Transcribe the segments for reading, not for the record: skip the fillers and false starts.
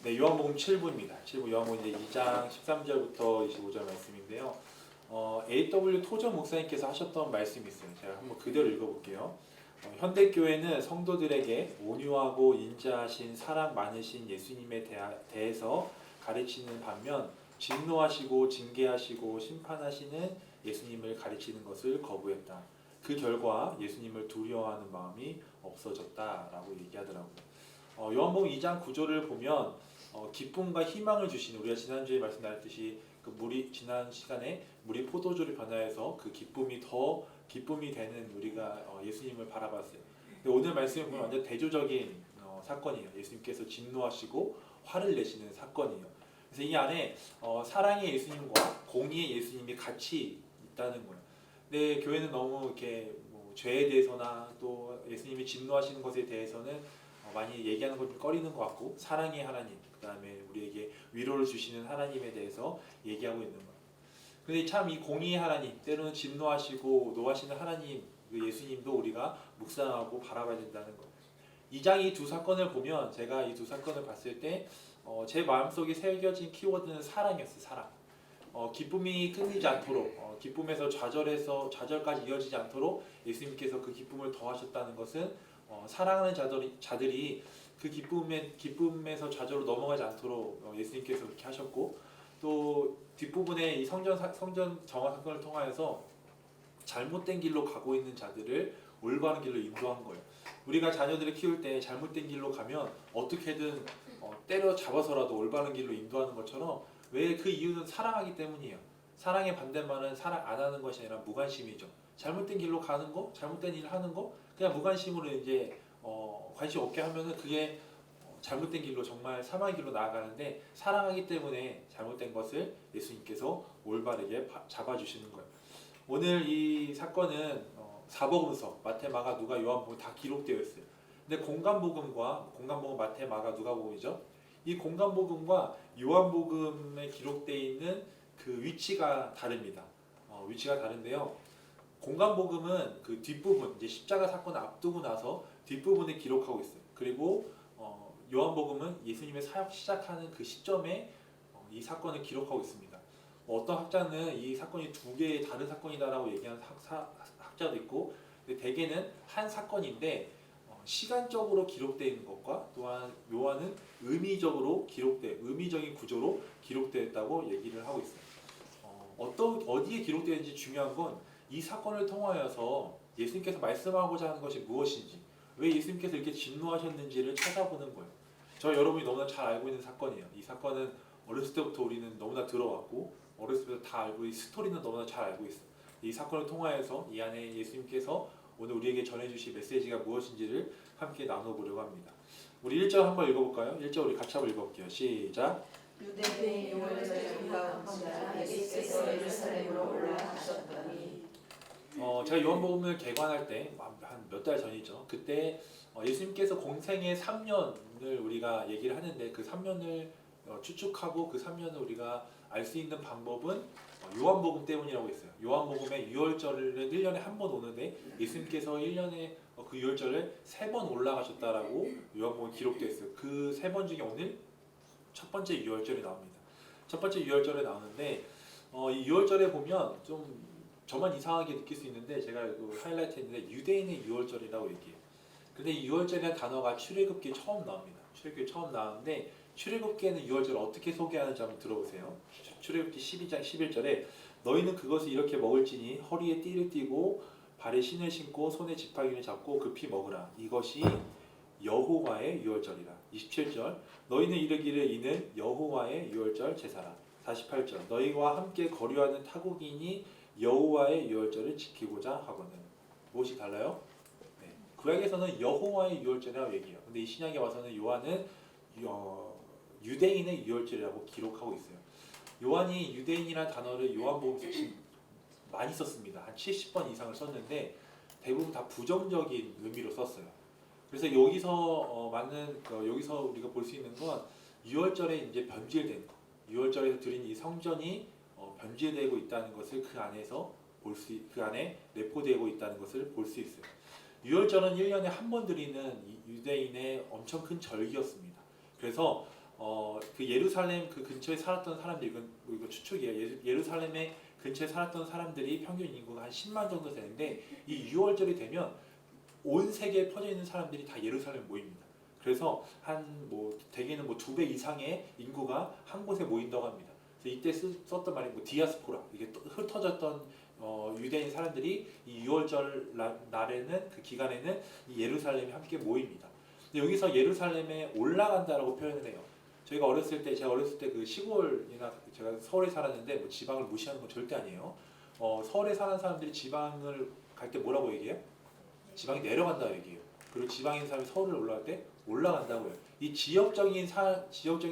네, 요한복음 7부입니다. 7부 요한복음 이제 2장 13절부터 25절 말씀인데요. A.W. 토저 목사님께서 하셨던 말씀이 있어요. 제가 한번 그대로 읽어볼게요. 현대교회는 성도들에게 온유하고 인자하신 사랑 많으신 예수님에 대해서 가르치는 반면 진노하시고 징계하시고 심판하시는 예수님을 가르치는 것을 거부했다. 그 결과 예수님을 두려워하는 마음이 없어졌다라고 얘기하더라고요. 요한복음 2장 9절을 보면 기쁨과 희망을 주시는, 우리가 지난주에 말씀 나눴듯이 그 물이 지난 시간에 물이 포도주로 변화해서 그 기쁨이 더 기쁨이 되는 우리가 예수님을 바라봤어요. 근데 오늘 말씀을 보면 완전 대조적인 사건이에요. 예수님께서 진노하시고 화를 내시는 사건이에요. 그래서 이 안에 사랑의 예수님과 공의의 예수님이 같이 있다는 거예요. 근데 교회는 너무 이렇게 뭐 죄에 대해서나 또 예수님이 진노하시는 것에 대해서는 많이 얘기하는 걸 좀 꺼리는 것 같고, 사랑의 하나님, 그 다음에 우리에게 위로를 주시는 하나님에 대해서 얘기하고 있는 거예요. 근데 참 이 공의의 하나님, 때로는 진노하시고 노하시는 하나님, 그 예수님도 우리가 묵상하고 바라봐야 된다는 거예요. 2장 이 두 사건을 보면, 제가 이 두 사건을 봤을 때 제 마음속에 새겨진 키워드는 사랑이었어요. 사랑. 기쁨이 끊이지 않도록, 기쁨에서 좌절까지 이어지지 않도록 예수님께서 그 기쁨을 더하셨다는 것은 사랑하는 자들이 그 기쁨에서 좌절로 넘어가지 않도록 예수님께서 그렇게 하셨고, 또 뒷부분에 이 성전 정화 사건을 통하여서 잘못된 길로 가고 있는 자들을 올바른 길로 인도한 거예요. 우리가 자녀들을 키울 때 잘못된 길로 가면 어떻게든 때려 잡아서라도 올바른 길로 인도하는 것처럼, 왜 그 이유는 사랑하기 때문이에요. 사랑의 반대말은 사랑 안 하는 것이 아니라 무관심이죠. 잘못된 길로 가는 거, 잘못된 일을 하는 거, 그냥 무관심으로 이제 관심 없게 하면은 그게 잘못된 길로, 정말 사망의 길로 나아가는데, 사랑하기 때문에 잘못된 것을 예수님께서 올바르게 잡아주시는 거예요. 오늘 이 사건은 사복음서 마태, 마가, 누가, 요한복음 다 기록되어 있어요. 근데 공간복음 마태, 마가, 누가복음이죠. 이 공간복음과 요한복음에 기록되어 있는 그 위치가 다릅니다. 위치가 다른데요. 공간복음은 그 뒷부분, 이제 십자가 사건을 앞두고 나서 뒷부분에 기록하고 있어요. 그리고 요한복음은 예수님의 사역 시작하는 그 시점에 이 사건을 기록하고 있습니다. 어떤 학자는 이 사건이 두 개의 다른 사건이다라고 얘기하는 학자도 있고, 근데 대개는 한 사건인데 시간적으로 기록되어 있는 것과, 또한 요한은 의미적인 구조로 기록되어 있다고 얘기를 하고 있어요. 어디에 기록되어 있는지 중요한 건 이 사건을 통하여서 예수님께서 말씀하고자 하는 것이 무엇인지, 왜 예수님께서 이렇게 진노하셨는지를 찾아보는 거예요. 여러분이 너무나 잘 알고 있는 사건이에요. 이 사건은 어렸을 때부터 우리는 너무나 들어왔고, 어렸을 때부터 다 알고, 이 스토리는 너무나 잘 알고 있어요. 이 사건을 통하여서 이 안에 예수님께서 오늘 우리에게 전해주실 메시지가 무엇인지를 함께 나눠보려고 합니다. 우리 1절 한번 읽어볼까요? 1절 우리 같이 한번 읽어볼게요. 시작. 유대인의 유월절에 우리가 본지라 예수께서 예루살렘으로 올라가셨더니. 제가 요한복음을 개관할 때 한 몇 달 전이죠. 그때 예수님께서 공생의 3년을 우리가 얘기를 하는데, 그 3년을 추측하고 그 3년을 우리가 알 수 있는 방법은 요한복음 때문이라고 했어요. 요한복음에 유월절을 1년에 한 번 오는데 예수님께서 1년에 그 유월절을 3번 올라가셨다라고 요한복음에 기록되어 있어요. 그 3번 중에 오늘 첫 번째 유월절이 나옵니다. 첫 번째 유월절에 나오는데 이 유월절에 보면 좀 저만 이상하게 느낄 수 있는데, 제가 그 하이라이트 했는데 유대인의 유월절이라고 얘기해요. 근데 이 유월절이라는 단어가 출애굽기에 처음 나옵니다. 출애굽기에 처음 나오는데, 출애굽기에는 유월절을 어떻게 소개하는지 한번 들어보세요. 출애굽기 12장 11절에 너희는 그것을 이렇게 먹을지니 허리에 띠를 띠고 발에 신을 신고 손에 지팡이를 잡고 급히 먹으라. 이것이 여호와의 유월절이라. 27절 너희는 이르기를 이는 여호와의 유월절 제사라. 48절 너희와 함께 거류하는 타국인이 여호와의 유월절을 지키고자 하거든. 무엇이 달라요? 네. 구약에서는 여호와의 유월절이라고 얘기해요. 근데 이 신약에 와서는 요한은 유대인의 유월절이라고 기록하고 있어요. 요한이 유대인이라는 단어를 요한복음에서 많이 썼습니다. 한 70번 이상을 썼는데 대부분 다 부정적인 의미로 썼어요. 그래서 여기서 여기서 우리가 볼 수 있는 건 유월절에 이제 변질된 거, 유월절에서 드린 이 성전이 변질되고 있다는 것을 그 안에 내포되고 있다는 것을 볼 수 있어요. 유월절은 1년에 한 번 드리는 유대인의 엄청 큰 절기였습니다. 그래서 그 예루살렘 그 근처에 살았던 사람들이 이거 추측이에요. 예루살렘의 근처에 살았던 사람들이 평균 인구가 한 10만 정도 되는데 이 6월절이 되면 온 세계에 퍼져 있는 사람들이 다 예루살렘 모입니다. 그래서 한 뭐 대개는 뭐 2배 이상의 인구가 한 곳에 모인다고 합니다. 그래서 이때 썼던 말이 뭐 디아스포라, 이게 흩어졌던 유대인 사람들이 이 6월절 날에는 그 기간에는 이 예루살렘에 함께 모입니다. 근데 여기서 예루살렘에 올라간다라고 표현을 해요. 제가 어렸을 때 그 시골이나 제가 서울에 살았는데 뭐 지방을 무시하는 건 절대 아니에요. 서울에 사는 사람들이 지방을 갈 때 뭐라고 얘기해요? 지방이 내려간다고 얘기해요. 그리고 지방에 있는 사람이 서울을 올라갈 때 올라간다고요. 이 지역적인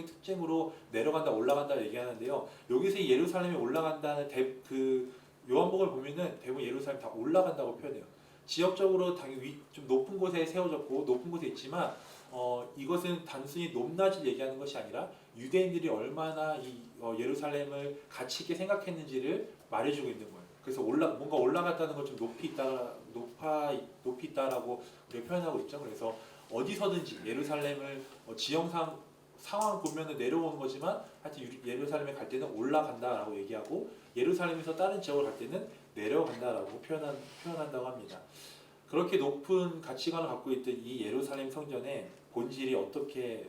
특징으로 내려간다, 올라간다 얘기하는데요. 여기서 이 예루살렘에 올라간다는 그 요한복음을 보면은 대부분 예루살렘 다 올라간다고 표현해요. 지역적으로 당연히 좀 높은 곳에 세워졌고 높은 곳에 있지만 이것은 단순히 높낮이를 얘기하는 것이 아니라 유대인들이 얼마나 이 예루살렘을 가치 있게 생각했는지를 말해주고 있는 거예요. 그래서 뭔가 올라갔다는 것 좀 높이 있다라고 우리가 표현하고 있죠. 그래서 어디서든지 예루살렘을 지형상 상황 보면은 내려오는 거지만 하여튼 예루살렘에 갈 때는 올라간다라고 얘기하고 예루살렘에서 다른 지역을 갈 때는 내려간다라고 표현한다고 합니다. 그렇게 높은 가치관을 갖고 있던 이 예루살렘 성전의 본질이 어떻게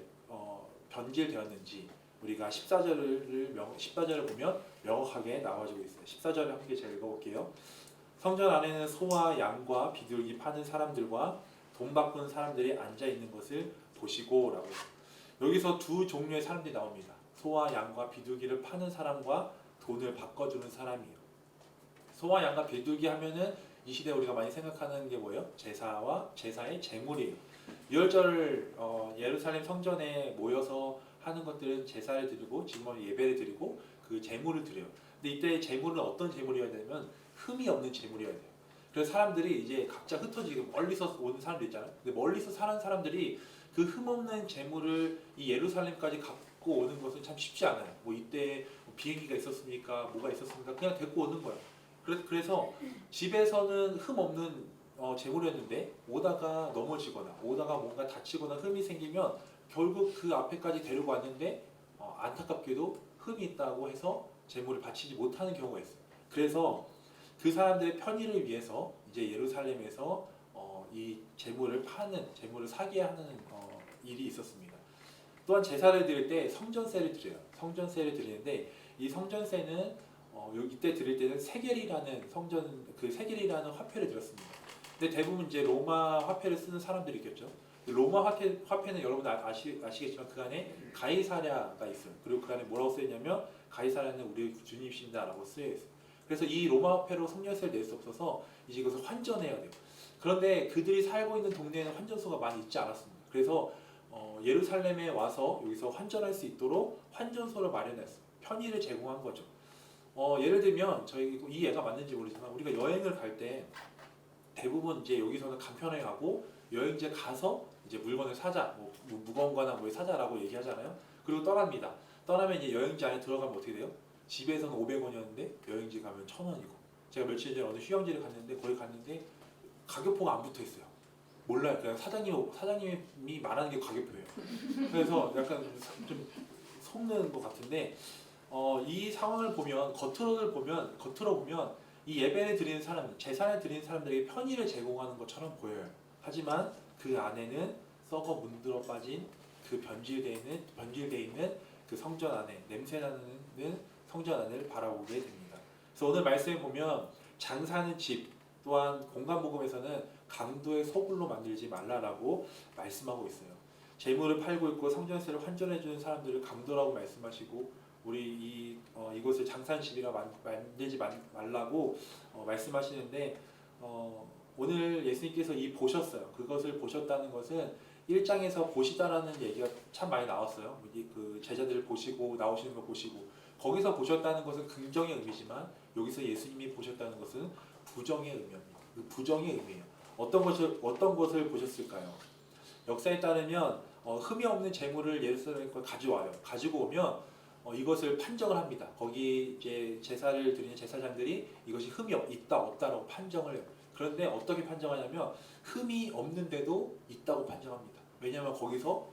변질되었는지 우리가 14절을 보면 명확하게 나와지고 있어요. 14절을 함께 제가 읽어볼게요. 성전 안에는 소와 양과 비둘기 파는 사람들과 돈 바꾸는 사람들이 앉아 있는 것을 보시고라고. 여기서 두 종류의 사람들이 나옵니다. 소와 양과 비둘기를 파는 사람과 돈을 바꿔주는 사람이에요. 소와 양과 비둘기 하면은 이 시대 우리가 많이 생각하는 게 뭐예요? 제사의 제물이에요. 유월절 예루살렘 성전에 모여서 하는 것들은 제사를 드리고 지금은 예배를 드리고 그 제물을 드려요. 근데 이때 제물은 어떤 제물이어야 되냐면 흠이 없는 제물이어야 돼요. 그래서 사람들이 이제 각자 흩어지고 멀리서 오는 사람들 있잖아요. 근데 멀리서 사는 사람들이 그 흠 없는 제물을 이 예루살렘까지 갖고 오는 것은 참 쉽지 않아요. 뭐 이때 비행기가 있었습니까? 뭐가 있었습니까? 그냥 데리고 오는 거예요. 그래서 집에서는 흠 없는 제물이었는데 오다가 넘어지거나 오다가 뭔가 다치거나 흠이 생기면 결국 그 앞에까지 데리고 왔는데 안타깝게도 흠이 있다고 해서 제물을 바치지 못하는 경우가 있어요. 그래서 그 사람들의 편의를 위해서 이제 예루살렘에서 이 제물을 사게 하는 일이 있었습니다. 또한 제사를 드릴 때 성전세를 드려요. 성전세를 드리는데 이 성전세는 이때 드릴 때는 세겔이라는 세겔이라는 화폐를 드렸습니다. 근데 대부분 이제 로마 화폐를 쓰는 사람들이 있겠죠. 로마 화폐는 여러분 아시겠지만 그 안에 가이사랴가 있어요. 그리고 그 안에 뭐라고 쓰여 있냐면 가이사랴는 우리 주님이십니다라고 쓰여 있어요. 그래서 이 로마 화폐로 성전세를 낼 수 없어서 이제 이것을 환전해야 돼요. 그런데 그들이 살고 있는 동네에는 환전소가 많이 있지 않았습니다. 그래서 예루살렘에 와서 여기서 환전할 수 있도록 환전소를 마련했어요. 편의를 제공한 거죠. 예를 들면 저희 이 예가 맞는지 모르지만 우리가 여행을 갈 때 대부분 이제 여기서는 간편하게 가고 여행지에 가서 이제 물건을 사자, 뭐 무거운 거나 뭘 사자라고 얘기하잖아요. 그리고 떠납니다. 떠나면 이제 여행지 안에 들어가면 어떻게 돼요? 집에서는 500원이었는데 여행지 가면 1,000원이고. 제가 며칠 전에 어느 휴양지를 갔는데 거기 갔는데 가격표가 안 붙어 있어요. 몰라요. 그냥 사장님이 말하는 게 가격표예요. 그래서 약간 좀 속는 것 같은데 이 상황을 보면 겉으로 보면 이 예배를 드리는 사람, 제사를 드리는 사람들에게 편의를 제공하는 것처럼 보여요. 하지만 그 안에는 썩어 문드러 빠진 그 변질되어 있는 그 성전 안에 냄새나는 성전 안을 바라보게 됩니다. 그래서 오늘 말씀에 보면 장사하는 집 또한 공간복음에서는 강도의 소굴로 만들지 말라라고 말씀하고 있어요. 재물을 팔고 있고 성전세를 환전해주는 사람들을 강도라고 말씀하시고 우리 이곳을 장사하는 집이라 만들지 말라고 말씀하시는데 오늘 예수님께서 보셨어요. 그것을 보셨다는 것은 1장에서 보시다라는 얘기가 참 많이 나왔어요. 그 제자들을 보시고 나오시는 거 보시고 거기서 보셨다는 것은 긍정의 의미지만 여기서 예수님이 보셨다는 것은 부정의 의미입니다. 그 부정의 의미예요. 어떤 것을 보셨을까요? 역사에 따르면 흠이 없는 재물을 예루살렘에 가져와요. 가지고 오면 이것을 판정을 합니다. 거기 이제 제사를 드리는 제사장들이 이것이 흠이 있다 없다라고 판정을 해요. 그런데 어떻게 판정하냐면 흠이 없는데도 있다고 판정합니다. 왜냐하면 거기서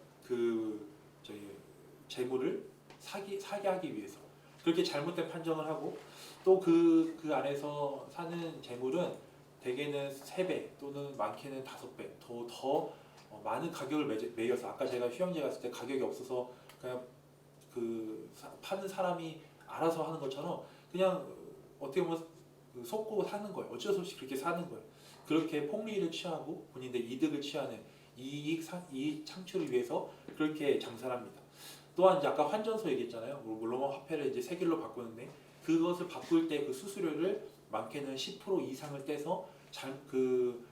재물을 사게 하기 위해서 그렇게 잘못된 판정을 하고 또 그 안에서 사는 재물은 대개는 3배 또는 많게는 5배 더 많은 가격을 매겨서 아까 제가 휴양지 갔을 때 가격이 없어서 그냥 파는 사람이 알아서 하는 것처럼 그냥 어떻게 보면 속고 사는 거예요. 어쩔 수 없이 그렇게 사는 거예요. 그렇게 폭리를 취하고 본인의 이득을 취하는 이익 창출을 위해서 그렇게 장사를 합니다. 또한 이제 아까 환전소 얘기했잖아요. 로마 화폐를 이제 세겔로 바꾸는데 그것을 바꿀 때 그 수수료를 많게는 10% 이상을 떼서 그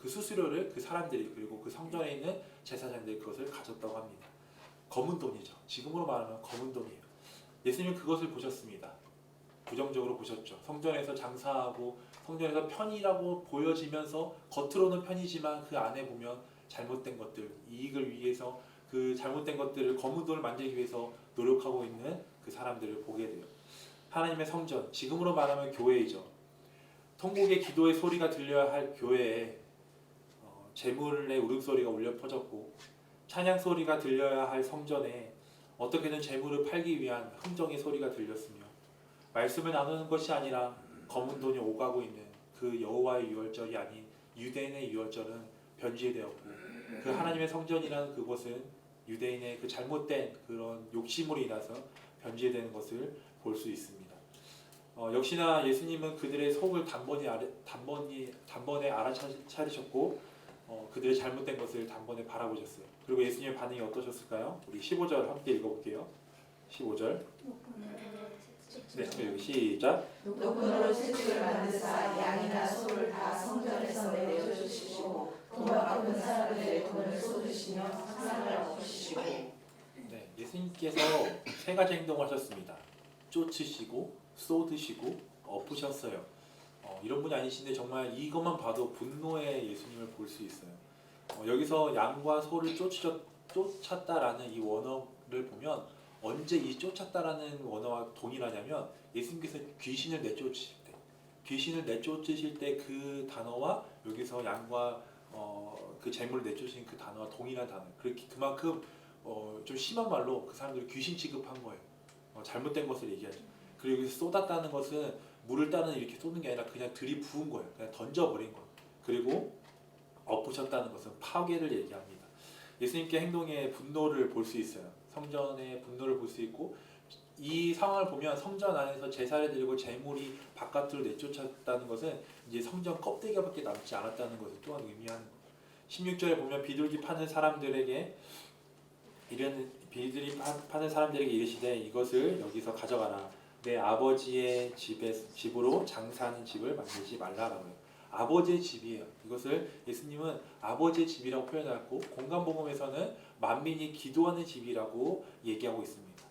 수수료를 그 사람들이 그리고 그 성전에 있는 제사장들이 그것을 가졌다고 합니다. 검은 돈이죠. 지금으로 말하면 검은 돈이에요. 예수님은 그것을 보셨습니다. 부정적으로 보셨죠. 성전에서 장사하고 성전에서 편이라고 보여지면서 겉으로는 편이지만 그 안에 보면 잘못된 것들, 이익을 위해서 그 잘못된 것들을 검은 돈을 만들기 위해서 노력하고 있는 그 사람들을 보게 돼요. 하나님의 성전, 지금으로 말하면 교회이죠. 통곡의 기도의 소리가 들려야 할 교회에 재물의 울음소리가 울려 퍼졌고 찬양 소리가 들려야 할 성전에 어떻게든 재물을 팔기 위한 흥정의 소리가 들렸으며 말씀을 나누는 것이 아니라 검은 돈이 오가고 있는 그 여호와의 유월절이 아닌 유대인의 유월절은 변질되었고 그 하나님의 성전이라는 그곳은 유대인의 그 잘못된 그런 욕심으로 인해서 변질되는 것을 볼 수 있습니다. 역시나 예수님은 그들의 속을 단번에 알아차리셨고 그들의 잘못된 것을 단번에 바라보셨어요. 그리고 예수님의 반응이 어떠셨을까요? 우리 15절 함께 읽어볼게요. 15절. 네, 여기 시작. 노끈으로 채찍을 만드사 양이나 소를 다 성전에서 내어주시고 돈 갚은 사람들의 돈을 쏟으시며 상상을 엎으시고. 네, 예수님께서 3가지 행동을 하셨습니다. 쫓으시고 쏟으시고 엎으셨어요. 이런 분이 아니신데 정말 이것만 봐도 분노의 예수님을 볼 수 있어요. 여기서 양과 소를 쫓았다라는 이 원어를 보면 언제 이 쫓았다라는 원어와 동일하냐면 예수님께서 귀신을 내쫓으실 때 그 단어와 여기서 양과 그 재물을 내쫓으신 그 단어와 동일한 단어. 그렇게 그만큼 좀 심한 말로 그 사람들을 귀신 취급한 거예요. 잘못된 것을 얘기하죠. 그리고 여기서 쏟았다는 것은 물을 따르는 이렇게 쏟는 게 아니라 그냥 들이부은 거예요. 그냥 던져버린 거예요. 그리고 엎으셨다는 것은 파괴를 얘기합니다. 예수님께 행동의 분노를 볼 수 있어요. 성전의 분노를 볼 수 있고 이 상황을 보면 성전 안에서 제사를 드리고 재물이 바깥으로 내쫓았다는 것은 이제 성전 껍데기밖에 남지 않았다는 것을 또한 의미하는 거예요. 16절에 보면 비둘기 파는 사람들에게 이르시되 이것을 여기서 가져가라. 내 아버지의 집으로 장사하는 집을 만들지 말라라고요. 아버지의 집이에요. 이것을 예수님은 아버지의 집이라고 표현하고 공간복음에서는 만민이 기도하는 집이라고 얘기하고 있습니다.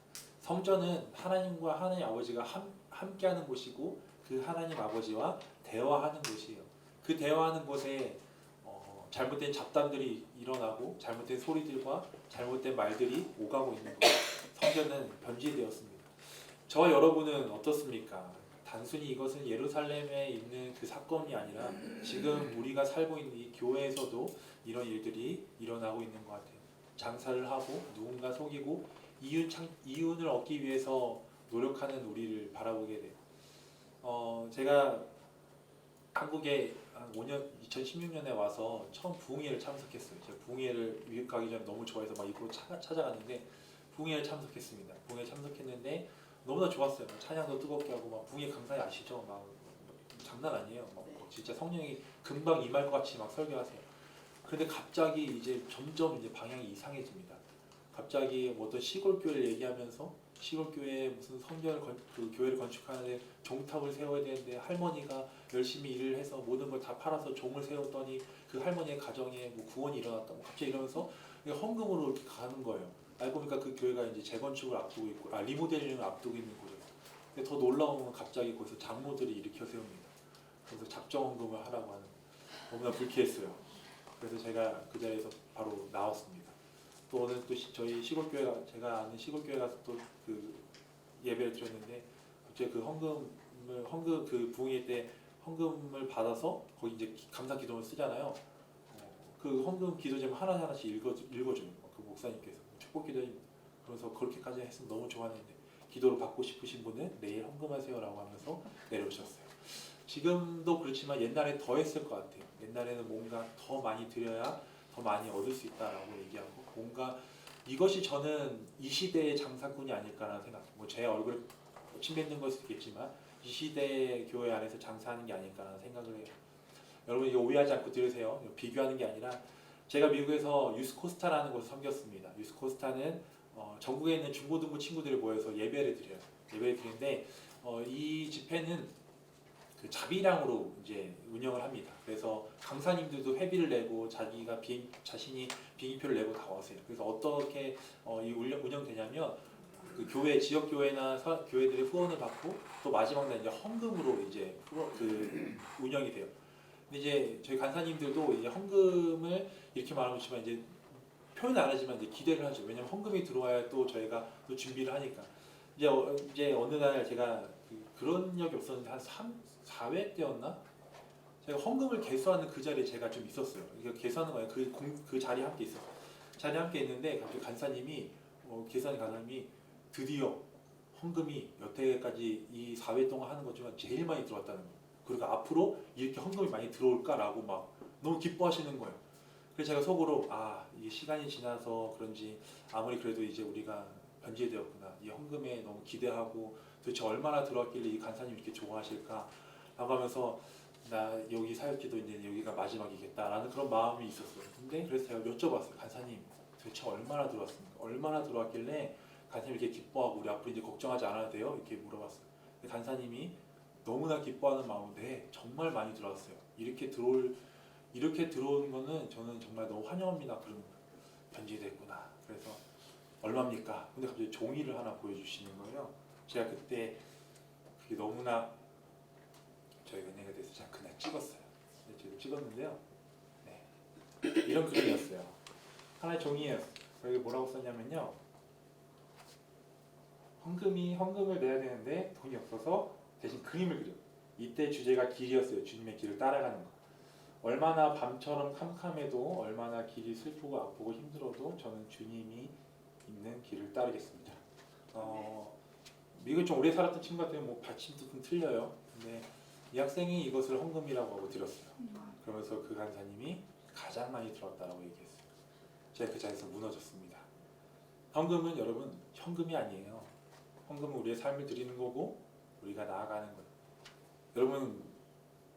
성전은 하나님과 하나님 아버지가 함께하는 곳이고 그 하나님 아버지와 대화하는 곳이에요. 그 대화하는 곳에 잘못된 잡담들이 일어나고 잘못된 소리들과 잘못된 말들이 오가고 있는 거예요. 성전은 변질되었습니다. 저와 여러분은 어떻습니까? 단순히 이것은 예루살렘에 있는 그 사건이 아니라 지금 우리가 살고 있는 이 교회에서도 이런 일들이 일어나고 있는 것 같아요. 장사를 하고 누군가 속이고 이윤을 얻기 위해서 노력하는 우리를 바라보게 돼요. 제가 한국에 한 2016년에 와서 처음 부흥회를 참석했어요. 제가 부흥회를 미국 가기 전에 너무 좋아해서 막 이거 찾아갔는데 부흥회를 참석했습니다. 부흥회 참석했는데 너무나 좋았어요. 찬양도 뜨겁게 하고 막 부흥회 강사님 아시죠? 막 장난 아니에요. 막 진짜 성령이 금방 임할 것 같이 막 설교하세요. 그런데 갑자기 이제 점점 이제 방향이 이상해집니다. 갑자기 어떤 시골 교회를 얘기하면서 시골 교회에 무슨 그 교회를 건축하는데 종탑을 세워야 되는데 할머니가 열심히 일을 해서 모든 걸 다 팔아서 종을 세웠더니 그 할머니의 가정에 뭐 구원이 일어났다고 갑자기 이러면서 헌금으로 이렇게 가는 거예요. 알고 보니까 그 교회가 이제 재건축을 앞두고 있고 리모델링을 앞두고 있는 거죠. 근데 더 놀라운 건 갑자기 거기서 장로들이 일으켜 세웁니다. 그래서 작정헌금을 하라고 하는 너무나 불쾌했어요. 그래서 제가 그 자리에서 바로 나왔습니다. 또 오늘 또 저희 시골교회가 제가 아는 시골교회 가서 또 그 예배를 드렸는데 갑자기 그 헌금 그 부흥회 때 헌금을 받아서 거기 이제 감사 기도를 쓰잖아요. 그 헌금 기도 제목 하나씩 읽어줘요. 그 목사님께서 축복 기도입니다. 그럼 그러면서 그렇게까지 했으면 너무 좋았는데 기도를 받고 싶으신 분은 내일 헌금하세요라고 하면서 내려오셨어요. 지금도 그렇지만 옛날에 더 했을 것 같아요. 옛날에는 뭔가 더 많이 드려야 더 많이 얻을 수 있다라고 얘기하고 뭔가 이것이 저는 이 시대의 장사꾼이 아닐까라는 생각. 뭐 제 얼굴에 침뱉는 걸 수도 있겠지만 이 시대 교회 안에서 장사하는 게 아닐까라는 생각을 해요. 여러분 이거 오해하지 않고 들으세요. 비교하는 게 아니라 제가 미국에서 유스코스타라는 곳을 섬겼습니다. 유스코스타는 전국에 있는 중고등부 친구들이 모여서 예배를 드려요. 예배를 드리는데 이 집회는 그 자비량으로 이제 운영을 합니다. 그래서 강사님들도 회비를 내고 자신이 비행기표를 내고 다 오세요. 그래서 어떻게 이 운영되냐면 그 교회 지역 교회나 교회들의 후원을 받고 또 마지막 날 이제 헌금으로 이제 운영이 돼요. 근데 이제 저희 간사님들도 이제 헌금을 이렇게 말하면 좋지만 이제 표현 안 하지만 이제 기대를 하죠. 왜냐면 헌금이 들어와야 또 저희가 또 준비를 하니까. 이제 어느 날 제가 그런 적이 없었는데 한 4회 때였나? 제가 헌금을 개수하는 그 자리에 제가 좀 있었어요. 이거 개수하는 거예요. 그 자리에 함께 있었어요. 자리에 함께 있는데 갑자기 간사님이 계산의 간사님이 드디어 헌금이 여태까지 이 4회 동안 하는 것 중에 제일 많이 들어왔다는 거예요. 그리고 앞으로 이렇게 헌금이 많이 들어올까라고 막 너무 기뻐하시는 거예요. 그래서 제가 속으로 이게 시간이 지나서 그런지 아무리 그래도 이제 우리가 변제되었구나. 이 헌금에 너무 기대하고 도대체 얼마나 들어왔길래 이 간사님 이렇게 좋아하실까 라고 하면서 나 여기 사역기도 이제 여기가 마지막이겠다라는 그런 마음이 있었어요. 근데 그래서 제가 여쭤봤어요. 간사님 도대체 얼마나 들어왔습니까? 얼마나 들어왔길래 간사님 이렇게 기뻐하고 우리 앞으로 이제 걱정하지 않아도 돼요? 이렇게 물어봤어요. 근데 간사님이 너무나 기뻐하는 마음인데 정말 많이 들어왔어요. 이렇게 들어오는 거는 저는 정말 너무 환영합니다. 그런 변제됐구나. 그래서 얼마입니까? 근데 갑자기 종이를 하나 보여주시는 거예요. 제가 그때 그게 너무나 저희가 은혜가 돼서 제가 그날 찍었어요. 제가 찍었는데요. 네. 이런 그림이었어요. 하나의 종이에요. 여기 뭐라고 썼냐면요. 헌금을 내야 되는데 돈이 없어서 대신 그림을 그려. 이때 주제가 길이었어요. 주님의 길을 따라가는 거. 얼마나 밤처럼 캄캄해도 얼마나 길이 슬프고 아프고 힘들어도 저는 주님이 있는 길을 따르겠습니다. 미국에 좀 오래 살았던 친구 같으면 뭐 받침도 좀 틀려요. 근데 이 학생이 이것을 헌금이라고 하고 드렸어요. 그러면서 그 간사님이 가장 많이 들었다라고 얘기했어요. 제가 그 자리에서 무너졌습니다. 헌금은 여러분 현금이 아니에요. 헌금은 우리의 삶을 드리는 거고 우리가 나아가는 거예요. 여러분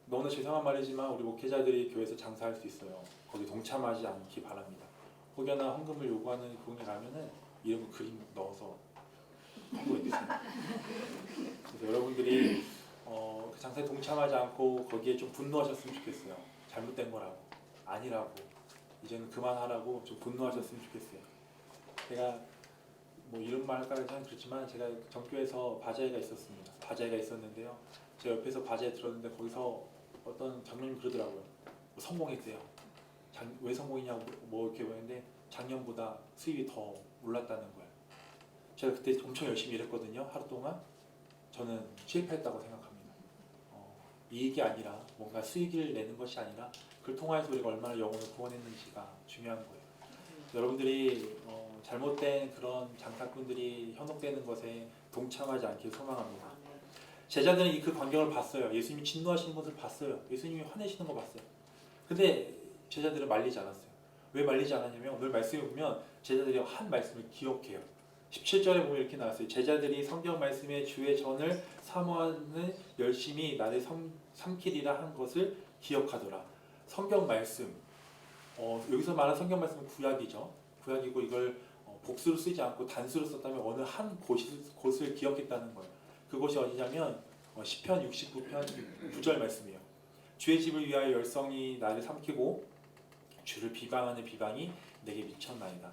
너무나 죄송한 말이지만 우리 목회자들이 교회에서 장사할 수 있어요. 거기 동참하지 않기 바랍니다. 혹여나 헌금을 요구하는 부분에 가면은 이름 그림 넣어서 헌금해 주세요. 그래서 여러분들이 그 장사에 동참하지 않고 거기에 좀 분노하셨으면 좋겠어요. 잘못된 거라고 아니라고 이제는 그만하라고 좀 분노하셨으면 좋겠어요. 제가 뭐 이런 말까지 하면 그렇지만 제가 전교에서 바자회가 있었습니다. 바자회가 있었는데요. 제 옆에서 바자회 들었는데 거기서 어떤 장로님 그러더라고요. 성공했대요. 왜 성공이냐고 뭐 이렇게 보는데 작년보다 수입이 더 올랐다는 거예요. 제가 그때 엄청 열심히 일했거든요. 하루 동안 저는 실패했다고 생각합니다. 이익이 아니라 뭔가 수익을 내는 것이 아니라 그걸 통해서 우리가 얼마나 영혼을 구원했는지가 중요한 거예요. 여러분들이 잘못된 그런 장사꾼들이 현혹되는 것에 동참하지 않길 소망합니다. 제자들은 그 광경을 봤어요. 예수님이 진노하시는 것을 봤어요. 예수님이 화내시는 거 봤어요. 근데 제자들은 말리지 않았어요. 왜 말리지 않았냐면 오늘 말씀에 보면 제자들이 한 말씀을 기억해요. 17절에 보면 이렇게 나왔어요. 제자들이 성경 말씀에 주의 전을 사모하는 열심히 나를 삼키리라 한 것을 기억하더라. 성경 말씀 여기서 말하는 성경 말씀은 구약이죠. 구약이고 이걸 복수로 쓰지 않고 단수로 썼다면 어느 한 곳을 기억했다는 거예요. 그곳이 어디냐면 시편 69편 9절 말씀이에요. 주의 집을 위하여 열성이 나를 삼키고 주를 비방하는 비방이 내게 미쳤나이다.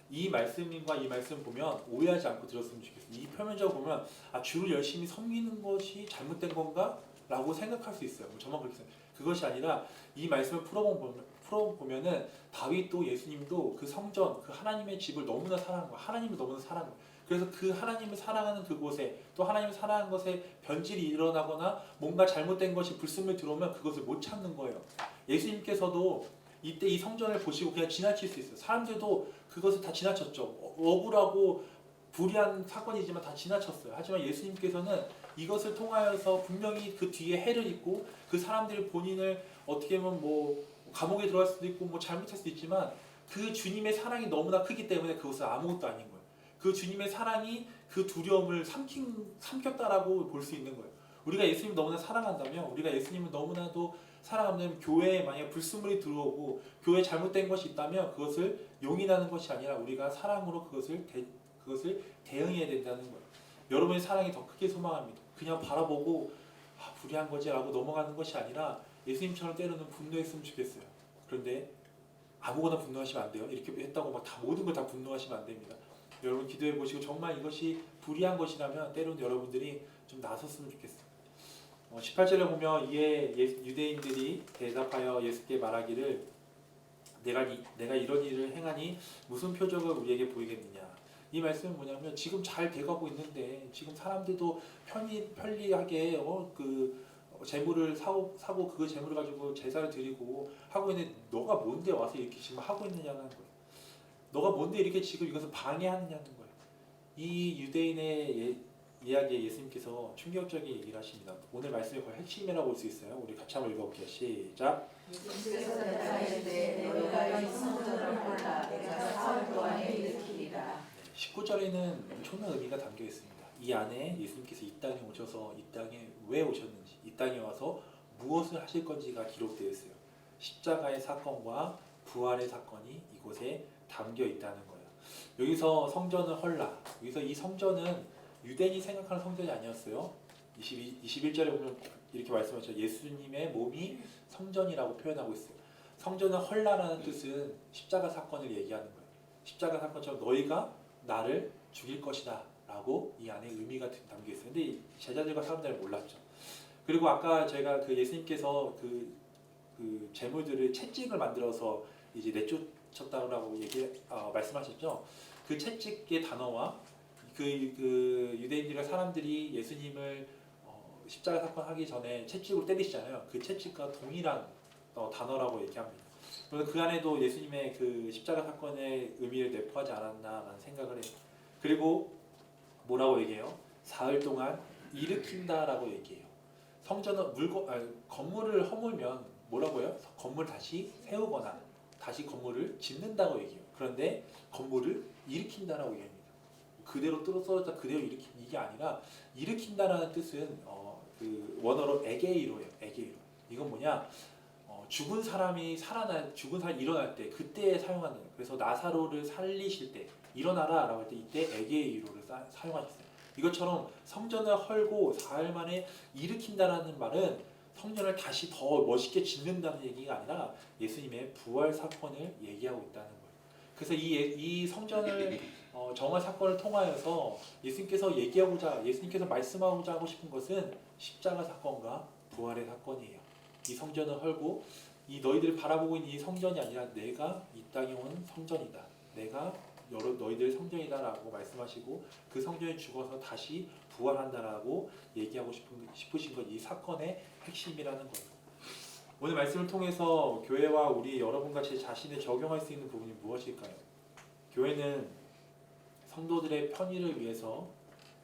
이 말씀과 이 말씀 보면 오해하지 않고 들었으면 좋겠어요. 이 표면적으로 보면 주를 열심히 섬기는 것이 잘못된 건가? 라고 생각할 수 있어요. 저만 그렇게 생각해요. 그것이 아니라 이 말씀을 풀어보면은 다윗도 예수님도 그 성전, 그 하나님의 집을 너무나 사랑한 거예요. 하나님을 너무나 사랑한 거예요. 그래서 그 하나님을 사랑하는 그곳에 또 하나님을 사랑하는 것에 변질이 일어나거나 뭔가 잘못된 것이 불순물 들어오면 그것을 못 참는 거예요. 예수님께서도 이때 이 성전을 보시고 그냥 지나칠 수 있어요. 사람들도 그것을 다 지나쳤죠. 억울하고 불의한 사건이지만 다 지나쳤어요. 하지만 예수님께서는 이것을 통하여서 분명히 그 뒤에 해를 입고 그 사람들이 본인을 어떻게 보면 뭐 감옥에 들어갈 수도 있고 뭐 잘못할 수도 있지만 그 주님의 사랑이 너무나 크기 때문에 그것은 아무것도 아닌 거예요. 그 주님의 사랑이 그 두려움을 삼켰다라고 볼 수 있는 거예요. 우리가 예수님을 너무나 사랑한다면, 우리가 예수님을 너무나도 사랑한다면 교회에 만약 불순물이 들어오고 교회에 잘못된 것이 있다면 그것을 용인하는 것이 아니라 우리가 사랑으로 그것을 대응해야 된다는 거예요. 여러분의 사랑이 더 크게 소망합니다. 그냥 바라보고 불의한 거지 라고 넘어가는 것이 아니라 예수님처럼 때로는 분노했으면 좋겠어요. 그런데 아무거나 분노하시면 안 돼요. 이렇게 했다고 막 다 모든 걸 다 분노하시면 안 됩니다. 여러분 기도해 보시고 정말 이것이 불의한 것이라면 때로는 여러분들이 좀 나섰으면 좋겠어요. 18절에 보면 이에 유대인들이 대답하여 예수께 말하기를 내가 이런 일을 행하니 무슨 표적을 우리에게 보이겠느냐. 이 말씀은 뭐냐면 지금 잘 돼가고 있는데 지금 사람들도 편리하게 재물을 사고 그 재물을 가지고 제사를 드리고 하고 있는데 너가 뭔데 와서 이렇게 지금 하고 있느냐는 거예요. 너가 뭔데 이렇게 지금 이것을 방해하느냐는 거예요. 이 유대인의 이야기에 예수님께서 충격적인 얘기를 하십니다. 오늘 말씀의 거의 핵심이라고 볼 수 있어요. 우리 같이 한번 읽어볼게요. 시작. 예수께서 대답하시되 너희가 이 성전을 헐라 내가 사흘 동안에 일으키리라. 19절에는 엄청난 의미가 담겨 있습니다. 이 안에 예수님께서 이 땅에 오셔서 이 땅에 왜 오셨는지, 이 땅에 와서 무엇을 하실 건지가 기록되어 있어요. 십자가의 사건과 부활의 사건이 이곳에 담겨 있다는 거예요. 여기서 성전을 헐라. 여기서 이 성전은 유대인이 생각하는 성전이 아니었어요. 21절에 보면 이렇게 말씀하죠. 예수님의 몸이 성전이라고 표현하고 있어요. 성전을 헐라라는 뜻은 십자가 사건을 얘기하는 거예요. 십자가 사건처럼 너희가 나를 죽일 것이다 라고 이 안에 의미가 담겨 있어요. 근데 제자들과 사람들은 몰랐죠. 그리고 아까 제가 예수님께서 그 재물들을 채찍을 만들어서 이제 내쫓았다고 말씀하셨죠. 그 채찍의 단어와 그 유대인들과 사람들이 예수님을 십자가 사건 하기 전에 채찍으로 때리시잖아요. 그 채찍과 동일한 단어라고 얘기합니다. 그래서 그 안에도 예수님의 그 십자가 사건의 의미를 내포하지 않았나라는 생각을 해요. 그리고 뭐라고 얘기해요? 사흘 동안 일으킨다라고 얘기해요. 성전은 건물을 허물면 뭐라고 해요? 건물 다시 세우거나 다시 건물을 짓는다고 얘기해요. 그런데 건물을 일으킨다라고 얘기합니다. 그대로 떨어졌다 그대로 일으킨 이게 아니라 일으킨다라는 뜻은 그 원어로 에게이로예요. 에게이로. 이건 뭐냐? 죽은 사람이 일어날 때 그때에 사용하는 거예요. 그래서 나사로를 살리실 때 일어나라라고 할 때 이때 에게이로를 사용하셨어요. 이것처럼 성전을 헐고 사흘 만에 일으킨다라는 말은 성전을 다시 더 멋있게 짓는다는 얘기가 아니라 예수님의 부활 사건을 얘기하고 있다는 거예요. 그래서 이 성전을 정화 사건을 통하여서 예수님께서 말씀하고자 하고 싶은 것은 십자가 사건과 부활의 사건이에요. 이 성전을 헐고 이 너희들이 바라보고 있는 이 성전이 아니라 내가 이 땅에 온 성전이다. 내가 너희들의 성전이다라고 말씀하시고 그 성전이 죽어서 다시 부활한다라고 얘기하고 싶으신 것, 이 사건의 핵심이라는 거예요. 오늘 말씀을 통해서 교회와 우리 여러분과 제 자신에 적용할 수 있는 부분이 무엇일까요? 교회는 성도들의 편의를 위해서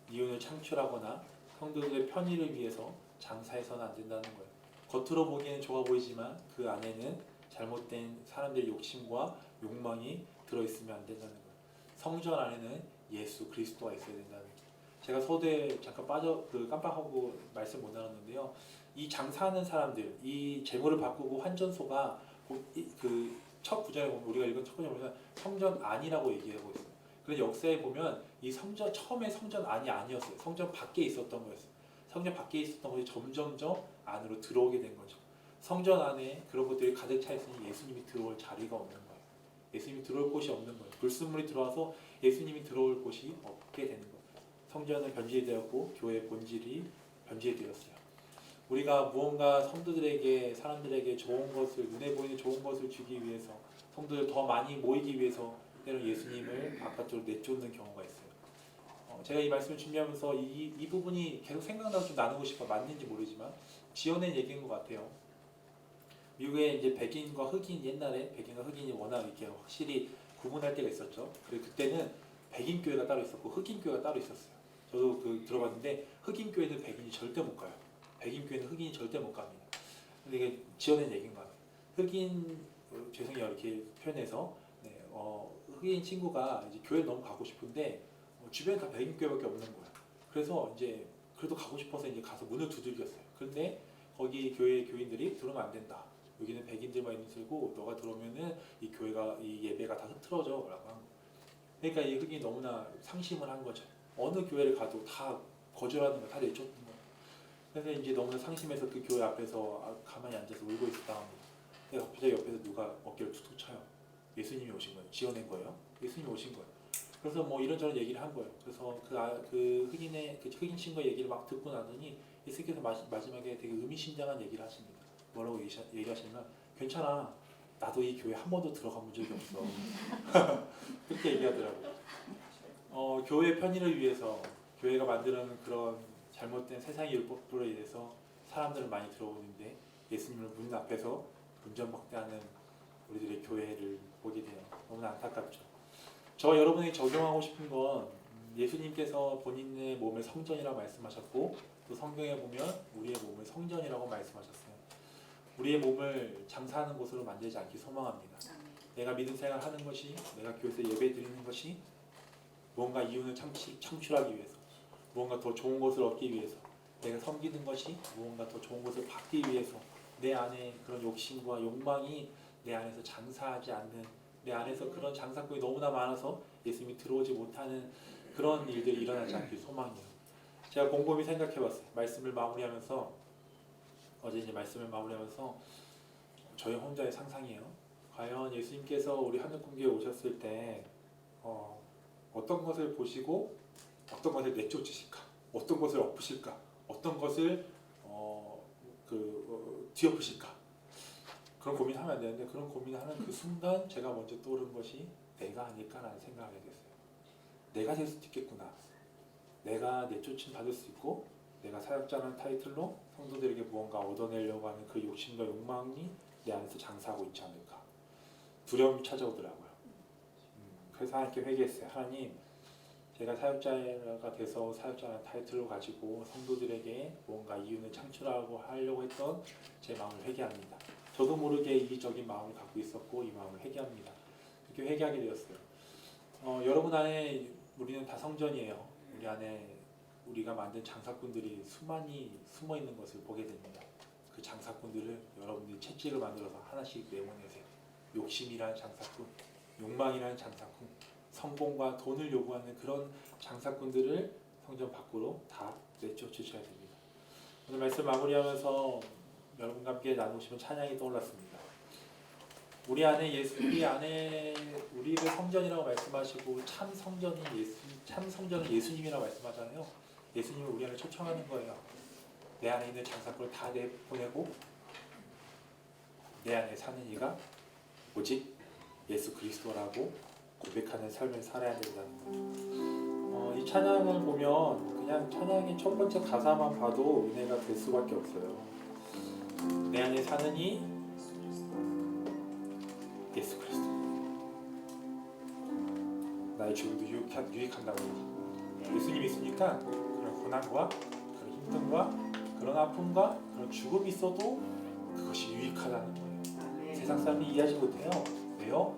이윤을 창출하거나 성도들의 편의를 위해서 장사해서는 안 된다는 거예요. 겉으로 보기에는 좋아 보이지만 그 안에는 잘못된 사람들의 욕심과 욕망이 들어있으면 안 된다는 거예요. 성전 안에는 예수 그리스도가 있어야 된다는 거예요. 제가 서두에 잠깐 깜빡하고 말씀 못 나눴는데요. 이 장사하는 사람들, 이 재물을 바꾸고 환전소가 그 첫 구절에 보면 우리가 읽은 첫 구절에 보면 성전 안이라고 얘기하고 있어요. 그래서 역사에 보면 이 처음에 성전 안이 아니었어요. 성전 밖에 있었던 거였어요. 성전 밖에 있었던 것이 점점점 안으로 들어오게 된 거죠. 성전 안에 그런 것들이 가득 차 있으니 예수님이 들어올 자리가 없는 거예요. 예수님이 들어올 곳이 없는 거예요. 불순물이 들어와서 예수님이 들어올 곳이 없게 되는 거예요. 성전은 변질되었고 교회의 본질이 변질되었어요. 우리가 무언가 성도들에게 사람들에게 좋은 것을 눈에 보이는 좋은 것을 주기 위해서 성도들 더 많이 모이기 위해서 때로는 예수님을 바깥으로 내쫓는 경우가 있어요. 제가 이 말씀을 준비하면서 이 부분이 계속 생각나서 좀 나누고 싶어 맞는지 모르지만 지어낸 얘기인 것 같아요. 미국에 이제 백인과 흑인 옛날에 백인과 흑인이 워낙 이렇게 확실히 구분할 때가 있었죠. 그리고 그때는 백인 교회가 따로 있었고 흑인 교회가 따로 있었어요. 저도 그 들어봤는데 흑인 교회는 백인이 절대 못 가요. 백인 교회는 흑인이 절대 못 갑니다. 근데 이게 지어낸 얘기인 것 같아요. 흑인 죄송해요 이렇게 표현해서 네, 흑인 친구가 이제 교회 너무 가고 싶은데 주변에 다 백인 교회밖에 없는 거야. 그래서 이제 그래도 가고 싶어서 이제 가서 문을 두들겼어요. 그런데 거기 교회 교인들이 들어오면 안 된다. 여기는 백인들만 있는 곳이고 너가 들어오면은 이 교회가 이 예배가 다 흐트러져라고 한 거. 그러니까 이 흑인이 너무나 상심을 한 거죠. 어느 교회를 가도 다 거절하는 거, 다 내쫓는 거. 그래서 이제 너무나 상심해서 그 교회 앞에서 가만히 앉아서 울고 있었다 합니다. 근데 갑자기 옆에서 누가 어깨를 툭툭 쳐요. 예수님이 오신 거예요. 지어낸 거예요. 예수님이 오신 거예요. 그래서 뭐 이런저런 얘기를 한 거예요. 그래서 그 흑인 친구의 얘기를 막 듣고 나더니 예수님께서 마지막에 되게 의미심장한 얘기를 하십니다. 뭐라고 얘기하시냐면 괜찮아. 나도 이 교회 한 번도 들어가 본 적이 없어. 그렇게 얘기하더라고요. 교회 편의를 위해서 교회가 만드는 그런 잘못된 세상의 율법으로 인해서 사람들은 많이 들어오는데 예수님을 문 앞에서 분전박대하는 우리들의 교회를 보게 돼요. 너무나 안타깝죠. 저 여러분에게 적용하고 싶은 건 예수님께서 본인의 몸을 성전이라고 말씀하셨고 또 성경에 보면 우리의 몸을 성전이라고 말씀하셨어요. 우리의 몸을 장사하는 곳으로 만들지 않기 소망합니다. 내가 믿음 생활하는 것이 내가 교회에서 예배 드리는 것이 무언가 이윤을 창출하기 위해서 무언가 더 좋은 것을 얻기 위해서 내가 섬기는 것이 무언가 더 좋은 것을 받기 위해서 내 안에 그런 욕심과 욕망이 내 안에서 장사하지 않는 내 안에서 그런 장사꾼이 너무나 많아서 예수님이 들어오지 못하는 그런 일들이 일어나지 않길 소망이에요. 제가 곰곰이 생각해봤어요. 어제 이제 말씀을 마무리하면서 저희 혼자의 상상이에요. 과연 예수님께서 우리 하늘궁교에 오셨을 때 어떤 것을 보시고 어떤 것을 내쫓으실까? 어떤 것을 엎으실까? 어떤 것을 뒤엎으실까? 그런 고민하면 안 되는데 그런 고민하는 그 순간 제가 먼저 떠오른 것이 내가 아닐까라는 생각을 하게 됐어요. 내가 될 수도 있겠구나. 내가 내쫓임 받을 수 있고 내가 사역자라는 타이틀로 성도들에게 무언가 얻어내려고 하는 그 욕심과 욕망이 내 안에서 장사하고 있지 않을까. 두려움이 찾아오더라고요. 그래서 하나님께 회개했어요. 하나님, 제가 사역자가 돼서 사역자라는 타이틀을 가지고 성도들에게 뭔가 이윤을 창출하고 하려고 했던 제 마음을 회개합니다. 저도 모르게 이기적인 마음을 갖고 있었고 이 마음을 회개합니다. 그렇게 회개하게 되었어요. 여러분 안에 우리는 다 성전이에요. 우리 안에 우리가 만든 장사꾼들이 수많이 숨어 있는 것을 보게 됩니다. 그 장사꾼들을 여러분들이 채찍을 만들어서 하나씩 내보내세요. 욕심이라는 장사꾼, 욕망이라는 장사꾼, 성공과 돈을 요구하는 그런 장사꾼들을 성전 밖으로 다 내쫓으셔야 됩니다. 오늘 말씀 마무리하면서 여러분과 함께 나누시면 찬양이 떠올랐습니다. 우리를 성전이라고 말씀하시고 참 성전은 예수님이라고 말씀하잖아요. 예수님을 우리 안에 초청하는 거예요. 내 안에 있는 장사꾼을 다 내보내고 내 안에 사는 이가 오직 예수 그리스도라고 고백하는 삶을 살아야 된다는 거죠. 이 찬양을 보면 그냥 찬양의 첫 번째 가사만 봐도 은혜가 될 수밖에 없어요. 내 안에 사는 이 예수 그리스도. 나의 죽음도 유익한다고. 예수님이 있으니까 그런 고난과 그런 힘듦과 그런 아픔과 그런 죽음이 있어도 그것이 유익하다는 거예요. 세상 사람이 이해하지 못해요. 왜요?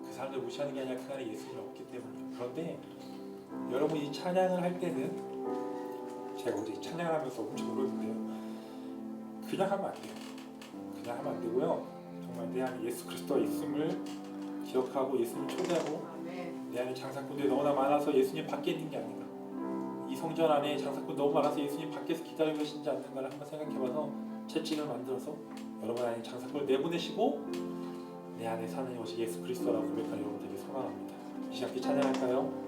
그 사람들 무시하는 게 아니라 그 안에 예수님이 없기 때문이에요. 그런데 여러분 이 찬양을 할 때는 제가 어제 찬양을 하면서 엄청 울었는데요. 그냥 하면 안 돼요. 그냥 하면 안 되고요. 정말 내 안에 예수 그리스도가 있음을 기억하고 예수님을 초대하고 내 안에 장사꾼들이 너무나 많아서 예수님 밖에 있는 게 아닌가. 이 성전 안에 장사꾼 너무 많아서 예수님 밖에서 기다리고 계신지 않는가를 한번 생각해봐서 채찍을 만들어서 여러분 안에 장사꾼을 내보내시고 내 안에 사는 것이 예수 그리스도라고 고백하는 여러분 되게 소망합니다. 이 시간 함께 찬양할까요?